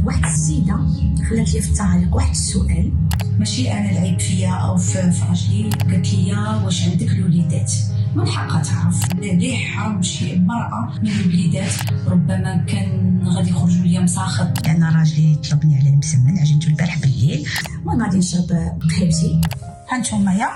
واحد السيده خلات لي في التعليق واحد السؤال، ماشي انا العيب فيا او في راجلي، قالت لي واش عندك الوليدات؟ من حقها تعرف ليه حرام شي امراه من الوليدات، ربما كان غادي يخرجوا ليا مساخط. انا راجلي طلبني على المسمن، عجنته البارح بالليل المهم غادي نشرب قهيوتي. ها نتوما يا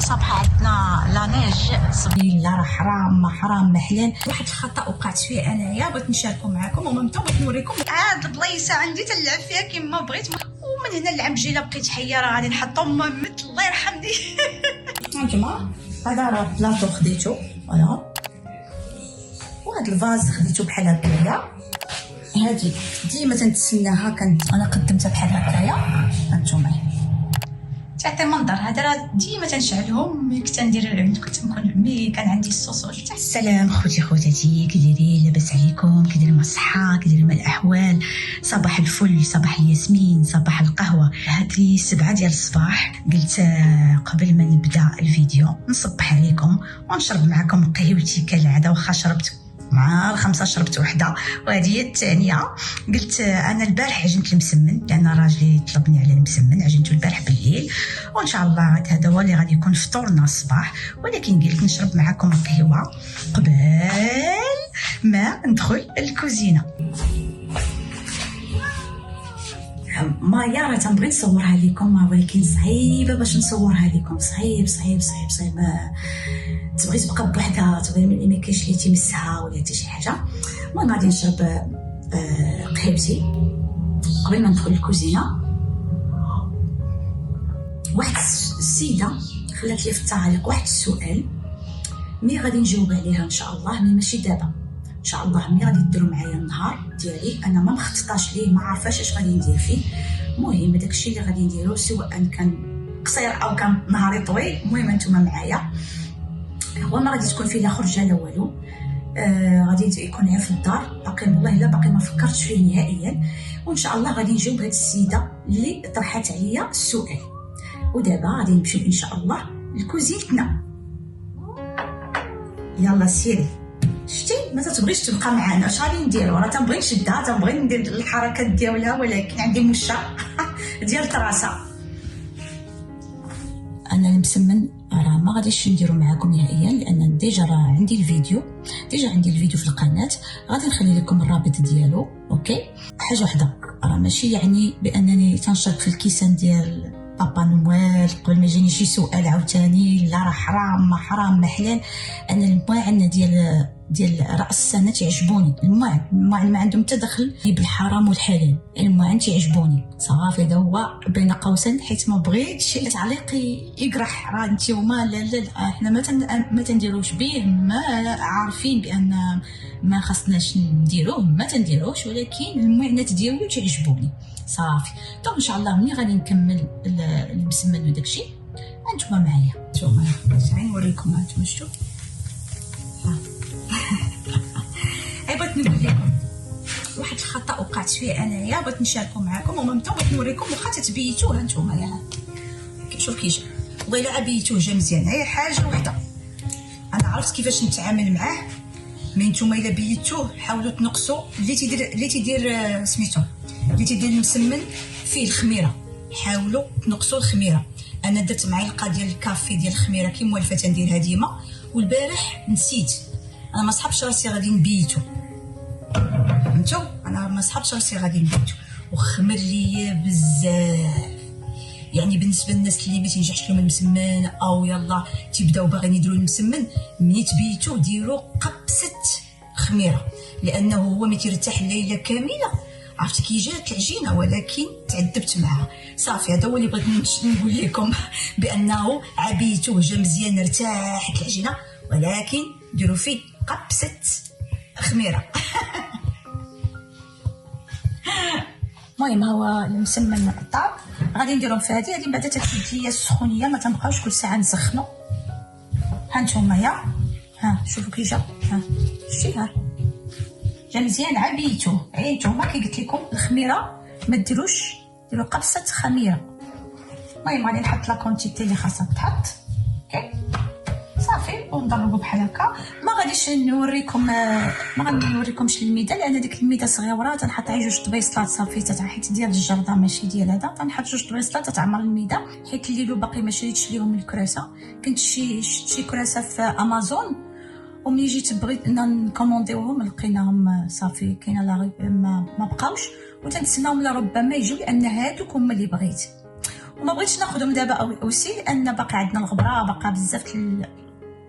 صباح عندنا لا نيج صبي لا راه حرام ما حرام ما حلال. واحد الخطا وقعت فيه انايا بغيت نشاركو معكم وممتو بغيت نوريكم هاد البلايصه عندي تنلعب فيها كيما بغيت. ومن هنا العام الجاي حبقيت حيه راه غادي نحطهم مثل الله يرحمني. هانتوما هذا راه بلاطو خديتو فوالا، وهاد الفاز خديتو بحال هكايا. هادي ديما تنتسناها انا قدمتها بحال هكايا. هانتوما تعطي منظر، هذا راه ديما تنشعلهم ملي كنت ندير كنت ملي كان عندي الصوصوج. السلام خوتي خواتاتي، كي دايرين؟ لاباس عليكم؟ كي دايرين مع الصحه؟ كي دايرين مع الاحوال؟ صباح الفل، صباح الياسمين، صباح القهوه. هات لي 7 ديال الصباح، قلت قبل ما نبدا الفيديو نصبح عليكم ونشرب معكم قهوتي كالعاده، واخا شربت مع الخمسه شربت وحده وهذه هي الثانيه. قلت انا البارح عجنت المسمن لان راجلي طلبني على المسمن، عجنته البارح بالليل وان شاء الله هذا هو اللي غادي يكون فطورنا الصباح. ولكن قلت نشرب معكم القهوه قبل ما ندخل الكوزينه. مايا راه تنبغي نصورها لكم ولكن صعيبه باش نصورها لكم، صعيب ما تبغي تبقى بوحدها، تبغي ملي ما كاينش اللي تيمسها ولا حتى شي حاجه. المهم غادي نشرب قهوتي قبل ما ندخل الكوزينه. واحد السيده خلات لي في التعليق واحد السؤال، مي غادي نجاوب عليها ان شاء الله، مي ماشي دابا ان شاء الله، ملي غادي ديروا معايا النهار ديالي. انا ما مخططاش ليه، ما عارفاش اش غادي ندير فيه. المهم داكشي اللي غادي نديرو سواء كان قصير او كان نهاري طويل، المهم نتوما معايا. هو ما غادي تكون فيه لا خرجه لا والو، غادي يكون غير في الدار. باقي والله الا باقي ما فكرتش فيه نهائيا، وان شاء الله غادي نجاوب هاد السيده اللي طرحت عليا السؤال. ودابا غادي نمشيو ان شاء الله لكوزينتنا. يلا سيري. شتي ما تبغيش تبقى معنا، اش غادي نديرو؟ راه تنبغي نشدها، تنبغي ندير الحركات ديالها، ولكن عندي مشا ديال طراسه. انا المسمن راه ما غاديش نديرو معاكم نهائيا لان ديجا راه عندي الفيديو في القناه، غادي نخلي لكم الرابط ديالو. اوكي، حاجه وحده، راه ماشي يعني بانني تنشرك في الكيسان ديال بابا نويل قبل ما يجيني شي سؤال عاوتاني لا راه حرام ما حلال. انا المواعن ديال راس السنه تيعجبوني، المواعن ما عندهم تدخل بالحرام والحلال، المواعن تيعجبوني صافي. هذا هو بين قوسين، حيت ما بغيتش شي تعليق يقرح. راه نتوما لا احنا ما تنديروش به، ما عارفين بان ما خصناش نديروه، ما تنديروش، ولكن المعنات ديالو تعجبوني صافي. دونك ان شاء الله ملي غادي نكمل المسمن وداكشي انتوما معايا. نتوما نوريكم، هانتوما شفتوا بغيت نقول لكم واحد الخطا وقعت فيه انايا، بغيت نشاركو معكم وممتو بغيت نوريكم. واخا تتبيتوه هانتوما يا شوف كي جا، والله الا بيتوه جا مزيان. هي حاجه وحده انا عرفت كيفاش نتعامل معاه. مي نتوما الا بيتوه حاولوا تنقصوا اللي تيدير سميتو اللي تيدير المسمن فيه الخميره، حاولوا تنقصوا الخميره. انا درت معلقه ديال الكافي ديال الخميره كي موالفه تنديرها ديما، والبارح نسيت. انا ما صحابش راسي غادي نبيتو، فهمتوا؟ انا ما صحابش راسي غادي نبيتو وخمر ليا بزاف. يعني بالنسبه للناس اللي ما تنجحش لهم المسمن او يلا تيبداو باغيين يديروا المسمن، ملي تبيتوه ديروا قبسه خميره، لانه هو ما تيرتاح الليله كامله. عرفتي كي جات العجينه ولكن تعذبت معها صافي. هذا هو اللي بغيت نقول لكم، بانه عبيتوه جا مزيان ارتاحت العجينه، ولكن ديروا فيه قبسه خميره. المهم هو المسمن الطاب غادي نديرهم في هذه بعدا تتفد ليا السخونيه، ما تنبقاوش كل ساعه نسخنوا. هانتوما يا شوفوا كي جا، شتي جا مزيان عبيتوه. عينتوما كي قلت لكم الخميره ما ديروش، ديروا قبسه خميره. المهم غادي نحط لا كونتيتي اللي خاصها تحط. اوكي صافي ونضربوا بحال هكا. ما غاديش نوريكم، ما غنوريكمش الميده لان ديك الميده صغيره. تنحط غير 2 طبيصلات صافي، حيت ديال الجرده ماشي ديال هذا. تنحط 2 طبيصلات تعمر الميده، حيت الليلو باقي ما شريتش ليهم الكراسه. كنت شي كراسه في امازون، وملي جيت بغيت نكومونديوهم لقيناهم صافي كاينه لا ما بقاوش، وتنتسناهم لربما يجيو لان هادوك هما اللي بغيت. وما بغيتش ناخذهم دابا اوسي لان باقي عندنا الغبره، باقا بزاف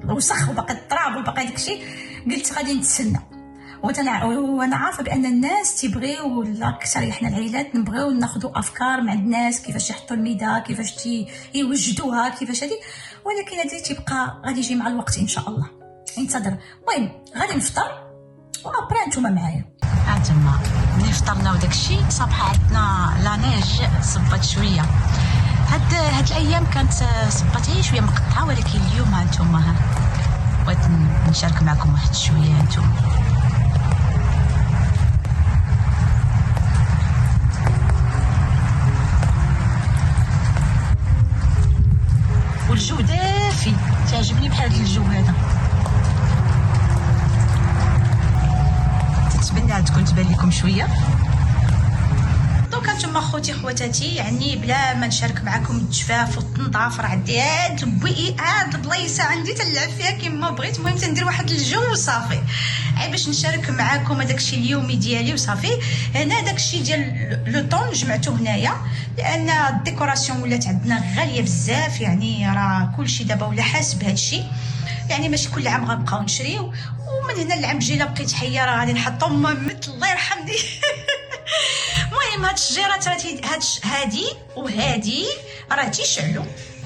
الوسخ، وباقي التراب، وباقي داكشي. قلت غادي نتسنى. وانا عارفه بان الناس تيبغيو، ولا اكثر حنا العائلات نبغيو ناخذوا افكار مع الناس كيفاش يحطوا الميده، كيفاش يوجدوها، كيفاش هذه. ولكن هذه تيبقى غادي يجي مع الوقت ان شاء الله. انتظر. المهم غادي نفطر وابرا نتوما معايا. هانتوما ملي فطرنا وداكشي صباح عندنا لا نيج صبات شويه. هاد الايام كانت صبات هي شويه مقطعه، ولكن اليوم هانتوما بغيت نشارك معكم واحد شويه. هانتوما والجو دافي، تعجبني بحال هاد الجو هذا. تتبنى تكون تبان لكم شويه. دونك انتم خوتي خواتاتي، يعني بلا ما نشارك معكم الجفاف والتنظاف، راه عندي هاد البويئات البلايصه عندي تنلعب فيها كيما بغيت. المهم تندير واحد الجو وصافي، باش نشارك معكم هذاك الشيء اليومي ديالي وصافي. هنا داك الشيء ديال لو طون جمعته هنايا لان الديكوراسيون ولات عندنا غاليه بزاف. يعني راه كلشي دابا ولا حاس بهذا الشيء، يعني ماشي كل عام غنبقاو نشريو. ومن هنا العام الجاي بقيت حيه راه غادي نحطهم مثل الله يرحمني. المهم هاد الشجيرات هادي وهادي راه تيشعلوا،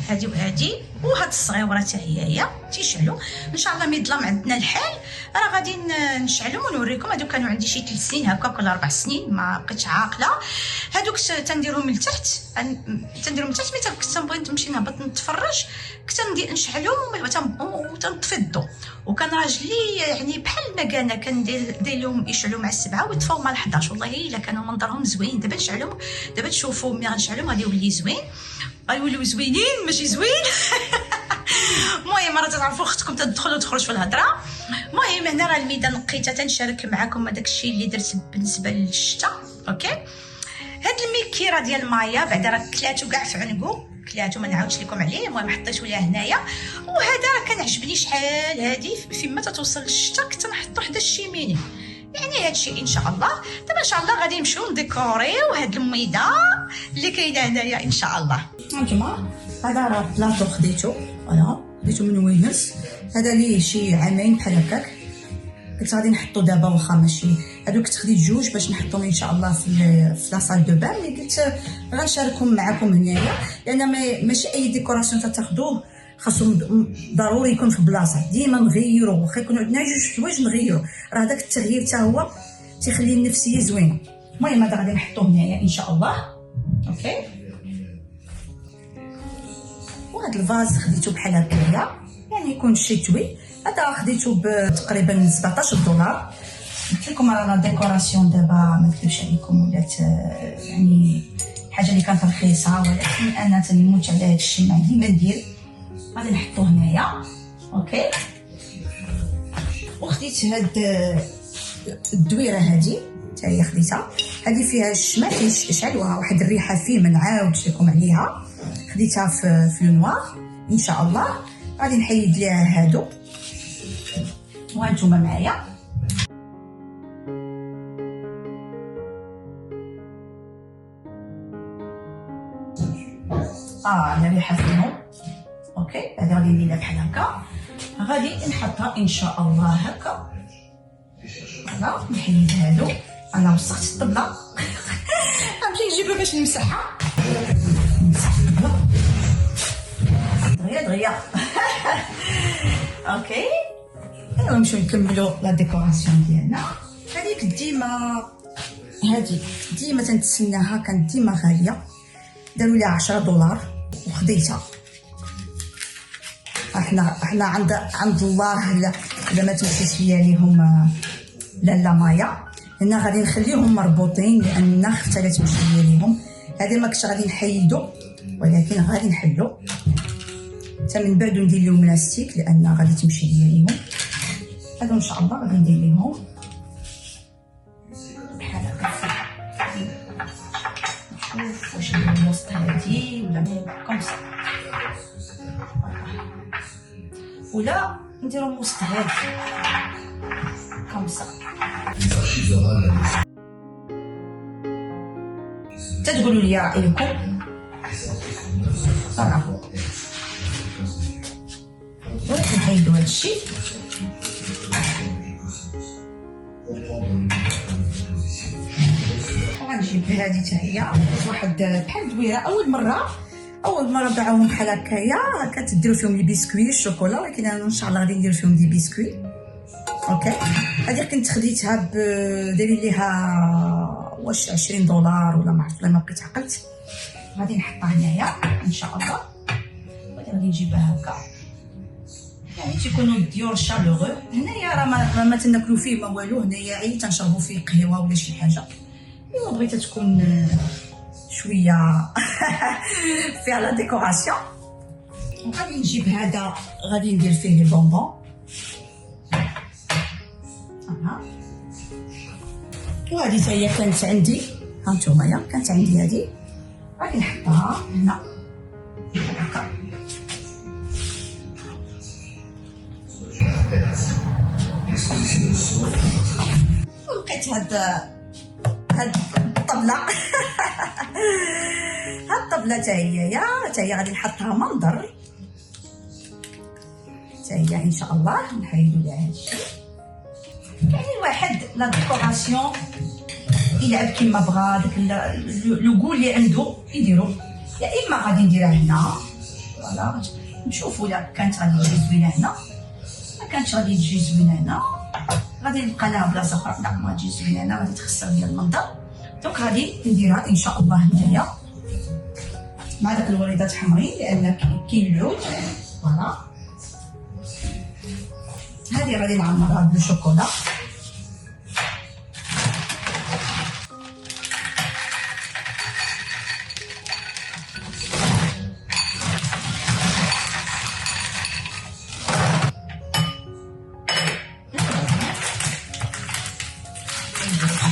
هادي وهادي، وهاد الصغيوره حتى هي تيشعلوا. ان شاء الله ملي ظلام عندنا الحال راه غادي نشعلهم ونوريكم. هادو كانوا عندي شي 3 سنين هكا ولا 4 سنين، ما بقيتش عاقله. هادوك تنديرهم من التحت، تنديرهم من التحت. ملي كنت نبغي نمشي نهبط نتفرج كنت ندير نشعلهم وتنطفي الضو. وكان راجلي يعني بحال ما كان كندير لهم يشعلوا مع 7 ويطفاو مع 11. والله الا كانوا منظرهم زوين. دابا نشعلهم، دابا تشوفوا ملي غنشعلهم غادي يولي زوين، غيوليو زوينين ماشي زوين. المهم راه تعرفوا اختكم تدخل وتخرج في الهضره. المهم هنا راه الميده نقيتها تنشارك معكم هذاك الشيء اللي درت بالنسبه للشتاء. اوكي، هاد الميكيره ديال مايا بعدا راه كلاتو كاع في عنقو، كلاتو ما نعاودش لكم عليه. المهم حطيتو ليه هنايا. وهذا راه كان عجبني شحال هادي فيما تتوصل الشتاء كنت نحطو حدا الشيميني. يعني هادشي ان شاء الله. دابا ان شاء الله غادي نمشيو نديكوريو هاد الميده اللي كاينه هنايا ان شاء الله. هانتوما هذا راه بلاطو خديتو، فوالا خديتو من وينس. هذا ليه شي عامين بحال هكاك. كنت غادي نحطو دابا واخا ماشي هادوك، كنت خديت 2 باش نحطهم ان شاء الله في لاصال دو بان. اللي قلت غنشاركهم معكم هنايا لان ماشي اي ديكوراسيون تاخذوه خاصو ضروري يكون في بلاصه. ديما نغيروا، واخا يكونوا عندنا 2 حوايج نغيروا، راه داك التغيير حتى هو تيخلي النفسيه زوينه. المهم هذا غادي نحطوه هنايا ان شاء الله. اوكي، وهذا الفاز خديته بحال هكايا، يعني يكون شتوي. هذا خديته بتقريبا 17 دولار. قلت لكم راه لا ديكوراسيون دابا ما نكذبش عليكم ولات يعني حاجه اللي كانت رخيصه، ولكن انا تنموت على هذا الشيء ما عندي ما ندير. غادي نحطوه هنايا. اوكي، وخديت هاد الدويره هذه حتى هي خديتها. هذه فيها الشمع تيشعلوها واحد الريحه فيه ما نعاودش لكم عليها. خديتها في نوار ان شاء الله. غادي نحيد ليها هادو وانتم معايا. الريحه فيهم. اوكي، هذه غادي نديرها بحال هكا. غادي نحطها ان شاء الله هكا. فوالا نحيد هادو. انا وسخت الطبله. غنمشي نجيبها باش نمسحها. نمسح الطبله دغيا. اوكي، ايوا نمشيو نكملوا لا ديكوراسيون ديالنا. هذيك ديما تنتسناها، كانت ديما غاليه. داروا ليها 10 دولار وخديتها. احنا عند الله الا ما تمشيش ليا ليهم لالا مايا. هنا غادي نخليهم مربوطين لان حتى لا تمشي ليا ليهم. هذه ما كنتش غادي نحيدو ولكن غادي نحلو حتى من بعد ندير لهم لاستيك لان غادي تمشي ليا ليهم. هادو ان شاء الله غادي ندير ليهم بحال هكا. نشوف واش ندير الوسط هادي ولا كوم سا، ولا نديرو وسط هادي كوم سا. تقولوا لي رايكم صراحه. ولكن نحيدو هادشي وغنجيب هادي حتى هي واحد بحال دويره. اول مره باعوهم بحال هكايا، هكا تديروا فيهم لي بيسكوي الشوكولا، ولكن انا ان شاء الله غادي ندير فيهم دي بيسكوي. اوكي هذه كنت خديتها دايرين ليها واش $20 ولا ما عرفت، ما بقيت عقلت. غادي نحطها هنايا ان شاء الله، غادي نجيبها هكا يعني تيكونوا ديور شالوغو. هنايا راه ما تناكلوا فيه ما والو، هنايا عي تنشربوا فيه قهوه ولا شي حاجه. الا بغيتها تكون شويه فيها لا ديكوراسيون. وغادي نجيب هذا غادي ندير فيه البونبون. وهذه حتى هي كانت عندي، ها نتوما كانت عندي هذه، غادي نحطها هنا هكا. ولقيت هاد الطبله هاد الطبله حتى هي غادي نحطها منظر حتى هي ان شاء الله. نحيدو لها هادشي، يعني الواحد لا ديكوراسيون يلعب كيما بغا، داك لو غول اللي عنده يديرو. يا اما غادي نديرها هنا فوالا نشوفوا لا كانت غادي تجي زوينه هنا، ما كانتش غادي تجي زوينه هنا غادي نبقى لها بلاصه اخرى. لا ما تجي زوينه هنا غادي تخسر ليا المنظر. دونك غادي نديرها ان شاء الله هنايا مع داك الوريدات حمرين لان كاين العود فوالا. هذه غادي نعمرها بالشوكولا.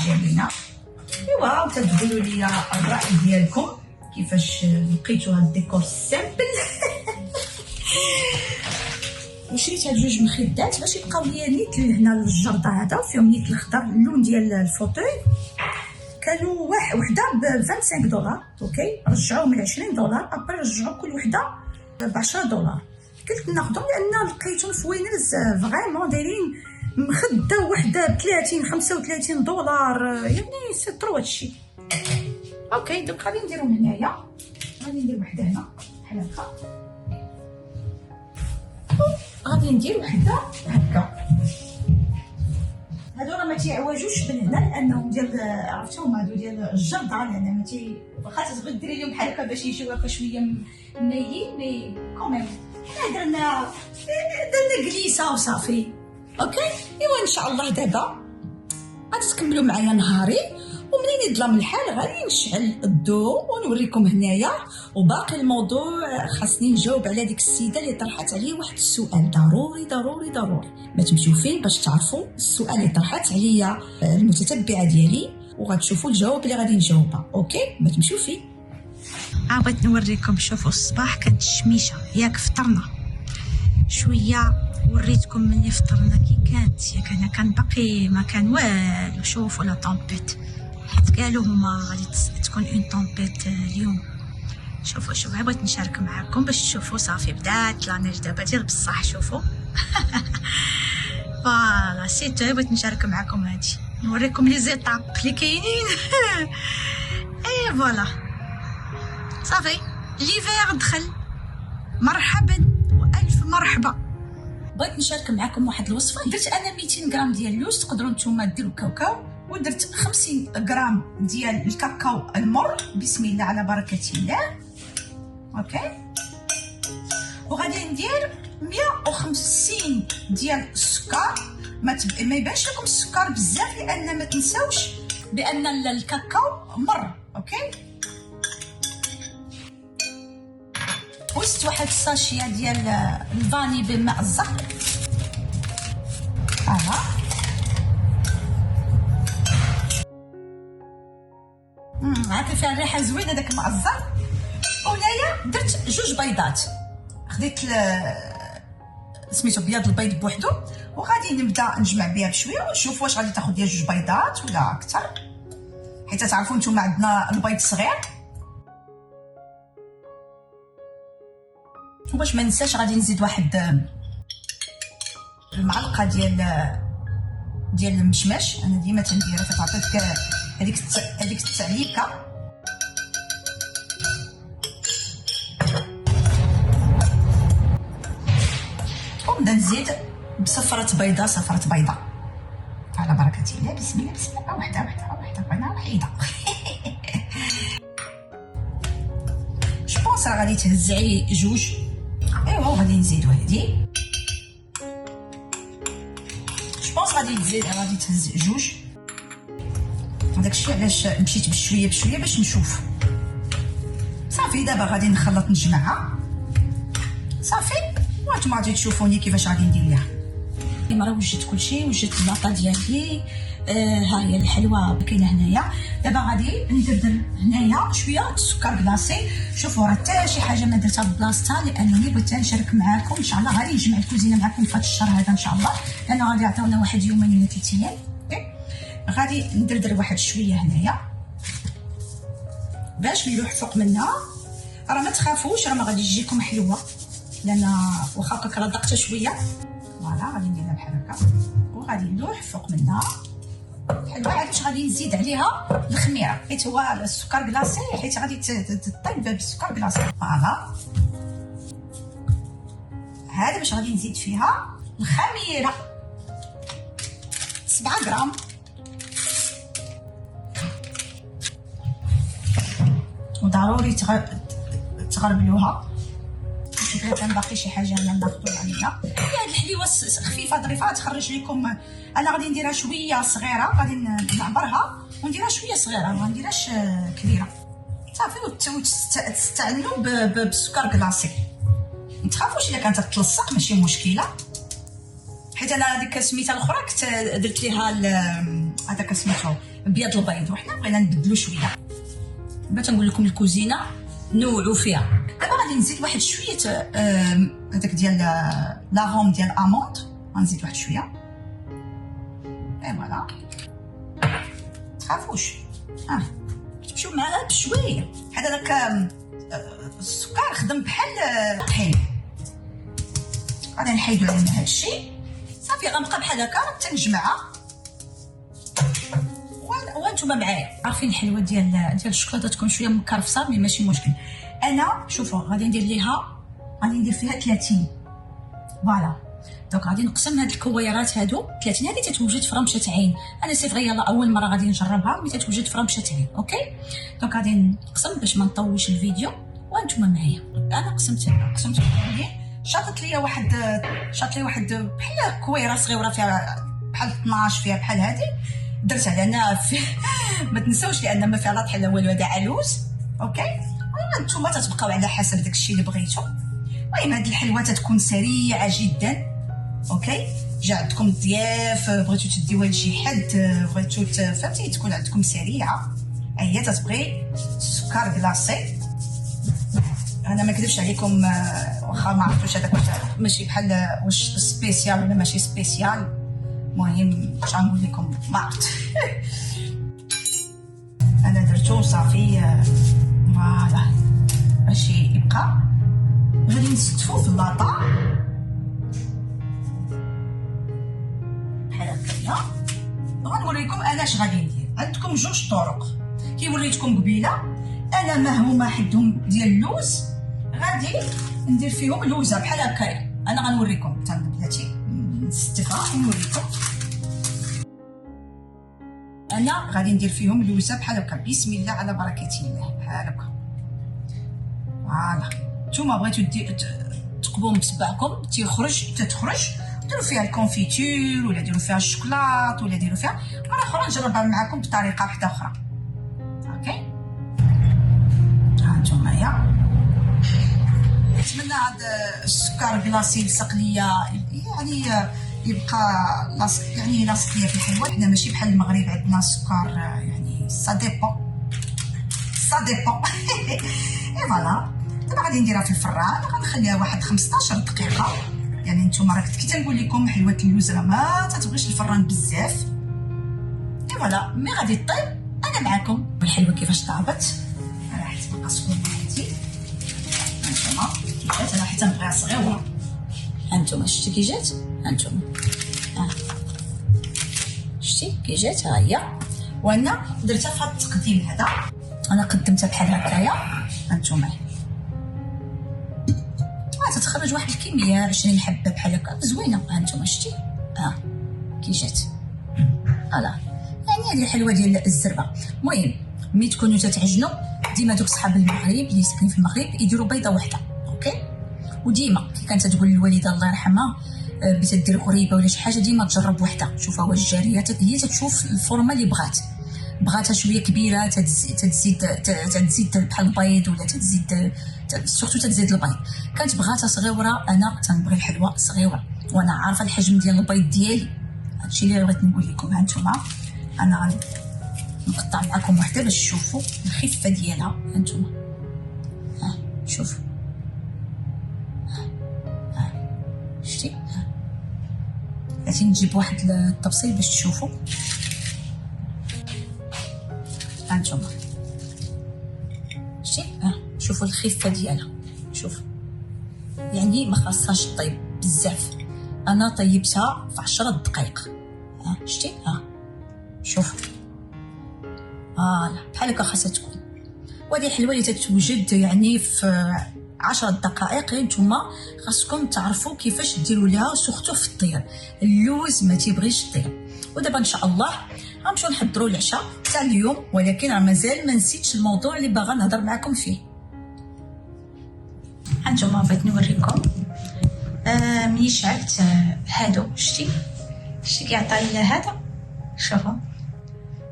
جميله. ايوا تقولوا لي الراي ديالكم كيفاش لقيتوا هاد الديكور سامبل. وشريت هاد جوج مخدات باش يبقاو ليا نيت هنا الجرده هذا فيهم نيت الخضر. اللون ديال الفوتوي كانوا وحده ب $25. اوكي رجعوه من $20 ابري رجعوا كل وحده ب $10. قلت ناخذهم لان لقيتهم فوينرز فريمون دايرين مخده وحده ب $30-35 يعني سي طرو هادشي. اوكي دونك غادي نديرهم هنايا، غادي ندير وحده هنا بحال هكا، غادي ندير وحده هكا. هادو راه ما تيعوجوش من هنا لانهم ديال عرفتوهم هادو ديال الجرده، لان ما تي واخا تبغي ديري لهم بحال هكا باش يجيو هكا شويه منيين مي كوميم. حنا درنا كليسه وصافي. اوكي ايوا ان شاء الله دابا غادي تكملوا معايا نهاري، ومنين يظلم الحال غادي نشعل الضوء ونوريكم هنايا. وباقي الموضوع خاصني نجاوب على ديك السيده اللي طرحت عليه واحد السؤال ضروري ضروري ضروري. ما تمشيو فين باش تعرفوا السؤال اللي طرحت عليا المتتبعه ديالي، وغتشوفوا الجواب اللي غادي نجاوبها. اوكي ما تمشيو فين. بغيت نوريكم. شوفوا الصباح كانت الشميشه ياك فطرنا شويه، وريتكم مني فطرنا كي كانت ياك. انا كان باقي ما كان والو. شوفوا لا طومبيت حيت قالوا هما غادي تكون اون طومبيت اليوم. شوفوا بغيت نشارك معكم باش تشوفوا صافي بدات لا نيج دابا ديال بصح. شوفوا فوالا سيتو بغيت نشارك معكم هادشي، نوريكم لي زيتاب اللي كاينين. اي فوالا صافي ليفير دخل. مرحبا والف مرحبا. بغيت نشارك معكم واحد الوصفه. درت انا 200 غرام ديال اللوز، تقدروا نتوما ديروا كاوكاو، ودرت 50 غرام ديال الكاكاو المر. بسم الله على بركه الله. اوكي وغادي ندير 150 ديال السكر. ما يبانش لكم السكر بزاف لان ما تنساوش بان الكاكاو مر. اوكي وزدت واحد الساشيه ديال الفاني بالماء الزهر. عاد فيها الريحه زوينه داك الماء الزهر. وهنايا درت 2 بيضات، خديت سميتو بياض البيض بوحدو، وغادي نبدا نجمع بها بشويه ونشوف واش غادي تاخذ ليا 2 بيضات ولا اكثر، حيت تعرفوا نتوما عندنا البيض صغير. وباش ما ننساش غادي نزيد واحد المعلقه ديال المشماش. انا ديما تنديرها كتعطيك هذيك التعليكه. ونبدا نزيد بصفرة بيضة على بركة الله. بسم الله بسم الله. وحده بغينا وحيده. جوبونس راه غادي تهزعي 2. ايوا وغادي نزيدو هادي. جوبونس غادي تهز 2. داكشي علاش مشيت بشويه باش نشوف. صافي دابا غادي نخلط نجمعها صافي، وانتم غادي تشوفوني كيفاش غادي ندير ليها. كيما راه وجدت كلشي، وجدت الباطا ديالي. ها هي الحلوه كاينه هنايا. دابا غادي ندير هنايا شويه السكر كلاصي. شوفوا راه حتى شي حاجه ما درتها ببلاصتها، لانني بغيت نشارك معكم ان شاء الله. غادي نجمع الكوزينه معكم في هذا الشهر هذا ان شاء الله، لانه غادي يعطيونا واحد 2 ولا 3 ايام. غادي ندردر واحد شويه هنايا باش يلوح فوق منها. راه ما تخافوش، راه ما غادي تجيكم حلوه، لان واخا هكاك راه دقتها شويه. فوالا غادي نديرها بحال هكا وغادي نلوح فوق منها الحلوه. عاد واش غادي نزيد عليها الخميره، حيت هو السكر كلاصي، حيت غادي تطيب بالسكر كلاصي. فوالا هذا باش غادي نزيد فيها الخميره 7 غرام. وضروري تغربلوها. بغيت باقي شي حاجه انا ناخذوا عليها. هاد الحليوه خفيفه ظريفه تخرج لكم. انا غادي نديرها شويه صغيره، غادي نعبرها ونديرها شويه صغيره، ما نديرهاش كبيره صافي. وتستعنوا بالسكر كلاصي. ما تخافوش الا كانت تلصق ماشي مشكله، حيت انا هذيك سميتها الاخرى كنت درت ليها هذاك سميتو بياض البيض، وحنا بغينا نبدلو شويه. باش نقول لكم الكوزينه نوعوا فيها. دابا غادي نزيد واحد شويه هذاك ديال لاغوم ديال الاموند، غنزيد واحد شويه. اي فوالا تخافوش، تمشيو معاها بشويه. حيت هذاك السكر خدم بحال الطحين. غادي نحيدو علينا هذا الشيء صافي. غنبقى بحال هكا تنجمعها وانتم معايا. عارفين الحلوه ديال الشوكولاته تكون شويه مكرفصه، مي ماشي مشكل. انا شوفوا غادي ندير فيها 30. فوالا دونك غادي نقسم هاد الكويرات هادو 30. هذه تتوجد في رمشه عين. انا سي فغي يلاه اول مره غادي نجربها، مي تتوجد في رمشه عين. اوكي دونك غادي نقسم باش ما نطولش الفيديو وانتم معايا. انا قسمت شاطت ليا واحد بحال كويره صغيره فيها بحال 12، فيها بحال هذه درتها لأنا ما تنساوش لان ما فيها لا طحين لا والو، هذا علوز. اوكي نتوما تتبقاو على حسب داكشي اللي بغيتو. المهم هاد الحلوه تتكون سريعه جدا. اوكي جا عندكم الضياف، بغيتو تديوها لشي حد، بغيتو فهمتي تكون عندكم سريعه. هي تتبغي السكر كلاصي. انا ما نكذبش عليكم، واخا ما عرفتوش هذاك ماشي بحال واش سبيسيال ولا ماشي سبيسيال. المهم اش غنقول لكم ما عرفت. انا درتو صافي. فوالا باش يبقى غادي نستفو في اللاطا بحال هكايا. غنوريكم انا اش غادي ندير. عندكم 2 طرق كي وريتكم قبيله. انا ما هما حدهم ديال اللوز غادي ندير فيهم لوزه بحال هكايا. انا غنوريكم حتى بلاتي نستفها نوريكم. انا غادي ندير فيهم لوزه بحال هكا. بسم الله على بركه الله بحال هكا. فوالا نتوما بغيتو تقبوهم بصبعكم تتخرج ديروا فيها الكونفيتور ولا ديروا فيها الشوكولات ولا ديروا فيها مره اخرى. نجربها معكم بطريقه واحده اخرى. اوكي ها نتوما يا نتمنى هذا السكر كلاصي لصق ليا يعني يبقى يعني لاصق ليا في الحلوى. حنا ماشي بحال المغرب عندنا السكر يعني سا ديبون اي فوالا. دابا غادي نديرها في الفران، غنخليها واحد 15 دقيقه. يعني نتوما راه كي تنقول لكم حلوه اللوز راه ما تتبغيش الفران بزاف. اي فوالا مي غادي طيب. انا معكم الحلوه كيفاش طابت، راه تبقى سخونه عندي. هانتوما كيفاش انا حتى نبغيها صغيره. هانتوما شتي كي جات، هانتوما شتي كي جات، ها هي. وانا درتها في هذا التقديم هذا، انا قدمتها بحال هكايا. هانتوما تتخرج واحد الكميه 20 حبه بحال هكا زوينه. هانتوما شتي كي جات. فوالا يعني هذه الحلوه ديال الزربه. المهم ملي تكونوا تتعجنوا ديما دوك صحاب المغرب اللي ساكنين في المغرب يديروا بيضه واحده، اوكي. وديما كي كانت تقول الوالده الله يرحمها بتدير غريبه ولا شي حاجه ديما تجرب وحده. شوفها واش الجاريه هي تشوف الفورمه اللي بغاتها شويه كبيره تزيد بحال البيض ولا تزيد سورتو تزيد البيض. كانت بغاتها صغيره، انا تنبغي الحلوه صغيره وانا عارفه الحجم ديال البيض ديالي. هادشي اللي بغيت نقول لكم. هانتوما انا نقطع معكم وحده باش تشوفوا الخفه ديالها. هانتوما شوفوا شتي. غادي نجيب واحد التبصيل باش تشوفوا. هانتوما شتي شوفوا الخفه ديالها. شوفوا يعني ما خاصهاش طيب بزاف. انا طيبتها في 10 دقائق. شتي شوفوا بحال هكا خاصها تكون. وهذه الحلوه اللي تتوجد يعني في 10 دقائق. نتوما خاصكم تعرفوا كيفاش ديروا لها سورتو في الطير. اللوز ما تيبغيش الطير. ودابا ان شاء الله غنمشيو نحضروا العشاء تاع اليوم، ولكن راه مازال ما نسيتش الموضوع اللي باغا نهضر معكم فيه. هانتوما بغيت نوريكم ملي شعلت هادو. شتي كيعطي هذا، شوفوا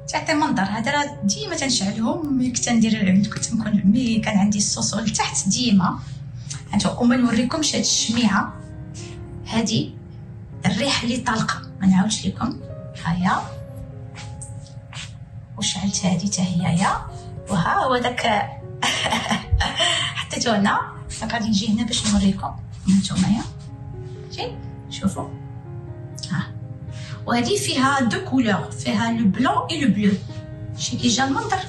تعطي منظر. هذا راه ديما تنشعلهم ملي كنت ندير كنت نكون ملي كان عندي الصوص لتحت ديما. هانتوما وما نوريكمش هاد الشميعه، هادي الريحه اللي طالقه ما نعاودش لكم. هيا وشعلت هادي حتى هيايا، وها هو داك حطيتو هنا. غادي نجي هنا باش نوريكم. هانتوما شوفوا وهذه فيها دو كولور، فيها لو بلون اي لو بلو. شي كي جا المنظر.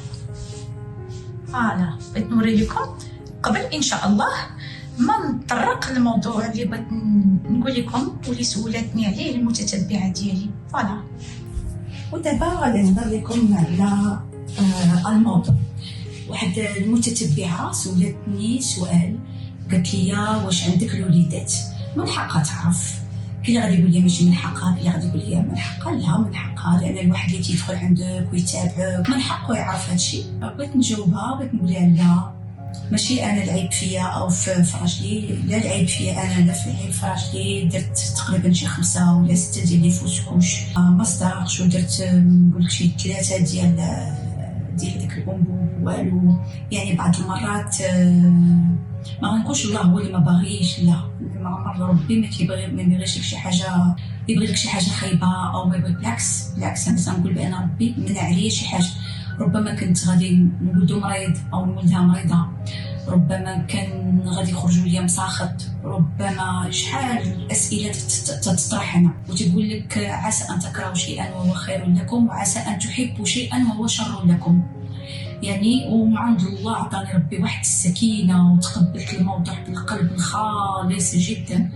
فوالا بغيت نوري لكم قبل ان شاء الله ما نطرق الموضوع اللي بغيت نقول لكم واللي سولاتني عليه المتتبعه ديالي. فوالا ودابا غادي نهضر لكم على الموضوع. واحد المتتبعه سولاتني سؤال، قالت لي واش عندك الوليدات؟ من حقها تعرف. كاين اللي غادي يقول لي ماشي من حقها، كاين اللي غادي يقول لي من حقها. لا من حقها، لان الواحد اللي تيدخل عندك ويتابعك من حقه يعرف هادشي. بغيت نجاوبها، بغيت نقول لها لا ماشي انا العيب فيا او في راجلي، لا العيب فيا انا لا في العيب في راجلي. درت تقريبا شي 5 ولا 6 ديال لي فوسكوش ما صدقش، ودرت نقول لك شي 3 ديال داك الانبوب والو. يعني بعض المرات ما غنقولش الله هو اللي ما باغيش، لا مره ربي ما يبغيش لك شي حاجه، يبغي لك شي حاجه خايبه او ما يبغي. بالعكس انا تنقول بان ربي منع عليا شي حاجه. ربما كنت غادي نولدو مريض او نولدها مريضه، ربما كان غادي يخرجوا لي مساخط، ربما شحال الاسئله تطرح هنا وتقول لك عسى ان تكرهوا شيئا وهو خير لكم وعسى ان تحبوا شيئا وهو شر لكم. يعني ومن عند الله عطاني ربي واحد السكينه وتقبلت الموضوع بالقلب الخالص جدا.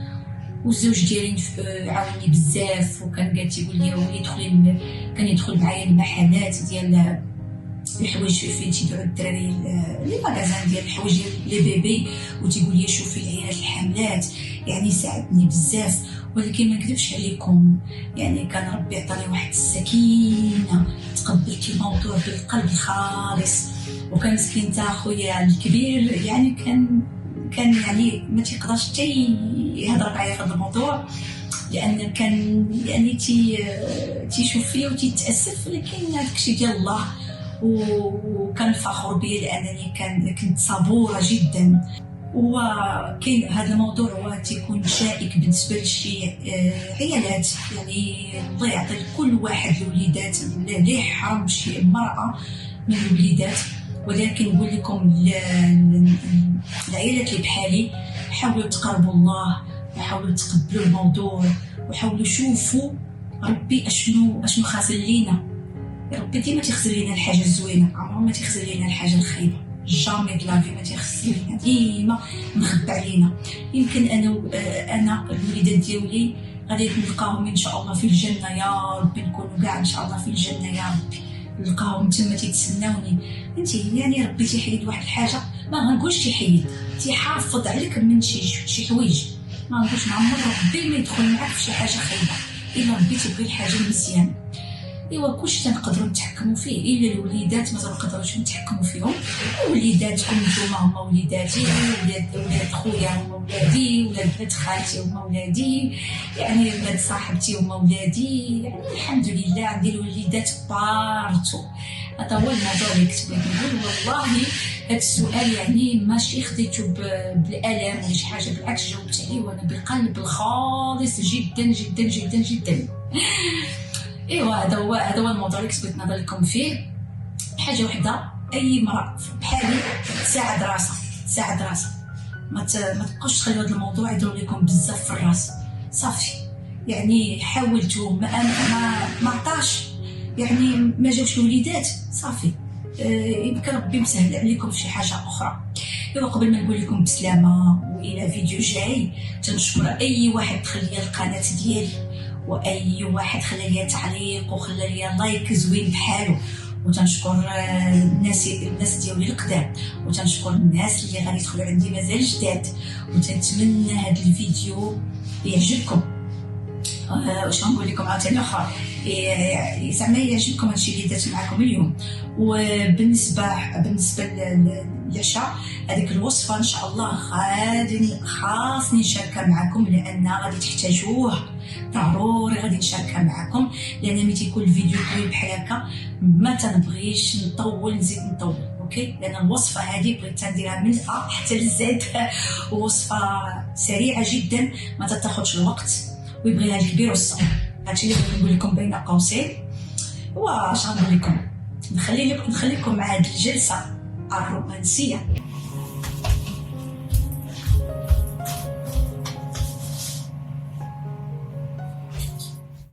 والزوج ديالي عاوني بزاف، وكان قاعد يقول لي ولي كان يدخل معايا المحلات ديال الحوايج فين تيبيعوا الدراري لي ماغازان ديال الحوايج لي بيبي، وتيقول لي شوفي العيالات الحاملات. يعني ساعدني بزاف، ولكن ما نكذبش عليكم يعني كان ربي عطاني واحد السكينه، تقبلت الموضوع بالقلب الخالص. وكان مسكين تاع خويا الكبير يعني كان يعني ما تيقدرش حتى يهضر معايا في هذا الموضوع، لان كان يعني تيشوف فيا وتيتاسف، ولكن هادشي ديال الله. وكان فخور بيا لانني كنت صبوره جدا. وكاين هذا الموضوع هو تيكون شائك بالنسبه لشي عيالات. يعني الله يعطي لكل واحد الوليدات اللي حرم شي امراه من الوليدات، ولكن نقول لكم العائلات اللي بحالي حاولوا تقربوا الله وحاولوا تقبلوا الموضوع وحاولوا شوفوا ربي اشنو خاسر لينا. ربي ديما تيخسر لينا الحاجه الزوينه، عمره ما تيخسر لينا الحاجه الخايبه، جامي دلافي ما تيخسر لينا، ديما مخبى علينا. يمكن انا الوليدات ديالي غادي نلقاهم ان شاء الله في الجنه، يا ربي نكونوا كاع ان شاء الله في الجنه يا ربي، نلقاهم تما تيتسناوني. انت يعني ربي تيحيد واحد الحاجه، ما غنقولش تيحيد، تيحافظ عليك من شي حوايج، ما غنقولش عمر ربي ما يدخل معاك في شي حاجه خايبه الا ربي تبغي الحاجه مزيان. ايوا كلشي تنقدروا نتحكموا فيه، الا الوليدات ما تنقدروش نتحكموا فيهم. وليداتكم نتوما هما وليداتي، ولاد خويا هما ولادي، ولاد بنت خالتي هما ولادي، يعني ولاد صاحبتي هما ولادي، يعني الحمد لله عندي الوليدات بارتو. هذا هو الموضوع اللي كنت بغيت نقول. والله هذا السؤال يعني ماشي خديته بالالم ولا شي حاجه، بالعكس جاوبت عليه وانا بقلب الخالص جدا جدا جدا جدا. ايوا هذا هو الموضوع اللي كنت بغيت نهضر لكم فيه. حاجه وحده، اي مرأة بحالي تساعد راسها، ما تبقاوش تخليو هذا الموضوع يدور لكم بزاف في الراس. صافي يعني حاولتوا ما عطاش، يعني ما جاوش الوليدات، صافي يمكن ربي مسهل عليكم في شي حاجه اخرى. ايوا قبل ما نقول لكم بسلامه والى فيديو جاي، تنشكر اي واحد دخل ليا القناه ديالي، واي واحد خلى ليا تعليق وخلى ليا لايك زوين بحالو، وتنشكر الناس ديالي القدام، وتنشكر الناس اللي غادي يدخلوا عندي مازال جداد، وتنتمنى هذا الفيديو يعجبكم. واش غنقول لكم عاوتاني اخر، زعما يعجبكم هادشي اللي درت معكم اليوم. وبالنسبه للعشاء، هذيك الوصفه ان شاء الله خاصني نشاركها معكم، لان غادي تحتاجوه ضروري، غادي نشاركها معكم، لان ملي تيكون الفيديو طويل بحال هكا ما تنبغيش نزيد نطول، اوكي؟ لان الوصفه هذه بغيت نديرها من الأ حتى للزد، وصفه سريعه جدا ما تاخذش الوقت ويبغيها الكبير والصغير. هادشي اللي بغيت نقول لكم بين قوسين. واش غنقول لكم، نخليكم مع هذه الجلسه الرومانسيه.